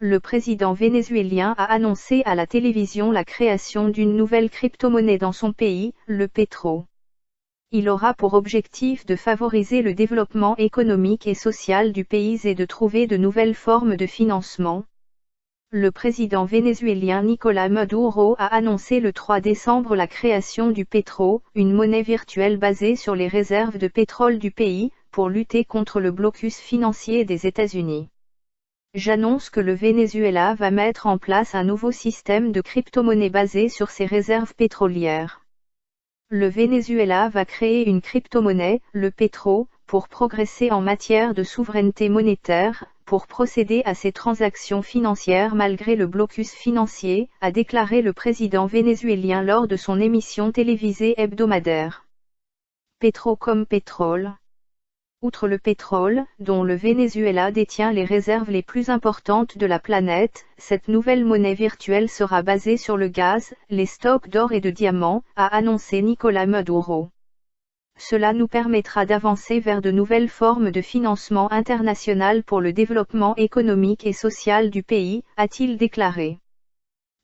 Le président vénézuélien a annoncé à la télévision la création d'une nouvelle crypto-monnaie dans son pays, le Petro. Il aura pour objectif de favoriser le développement économique et social du pays et de trouver de nouvelles formes de financement. Le président vénézuélien Nicolás Maduro a annoncé le 3 décembre la création du Petro, une monnaie virtuelle basée sur les réserves de pétrole du pays, pour lutter contre le blocus financier des États-Unis. J'annonce que le Venezuela va mettre en place un nouveau système de crypto-monnaie basé sur ses réserves pétrolières. Le Venezuela va créer une crypto-monnaie, le Petro, pour progresser en matière de souveraineté monétaire, pour procéder à ses transactions financières malgré le blocus financier, a déclaré le président vénézuélien lors de son émission télévisée hebdomadaire. Petro comme pétrole. Outre le pétrole, dont le Venezuela détient les réserves les plus importantes de la planète, cette nouvelle monnaie virtuelle sera basée sur le gaz, les stocks d'or et de diamants, a annoncé Nicolás Maduro. Cela nous permettra d'avancer vers de nouvelles formes de financement international pour le développement économique et social du pays, a-t-il déclaré.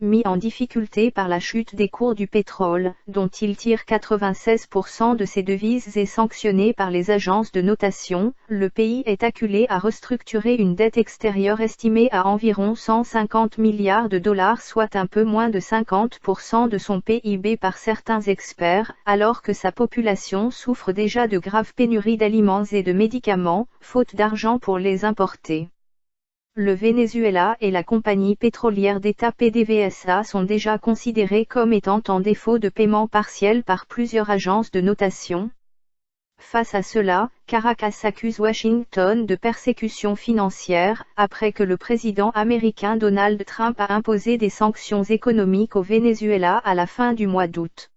Mis en difficulté par la chute des cours du pétrole, dont il tire 96% de ses devises et sanctionné par les agences de notation, le pays est acculé à restructurer une dette extérieure estimée à environ 150 milliards de dollars, soit un peu moins de 50% de son PIB par certains experts, alors que sa population souffre déjà de graves pénuries d'aliments et de médicaments, faute d'argent pour les importer. Le Venezuela et la compagnie pétrolière d'État PDVSA sont déjà considérés comme étant en défaut de paiement partiel par plusieurs agences de notation. Face à cela, Caracas accuse Washington de persécution financière, après que le président américain Donald Trump a imposé des sanctions économiques au Venezuela à la fin du mois d'août.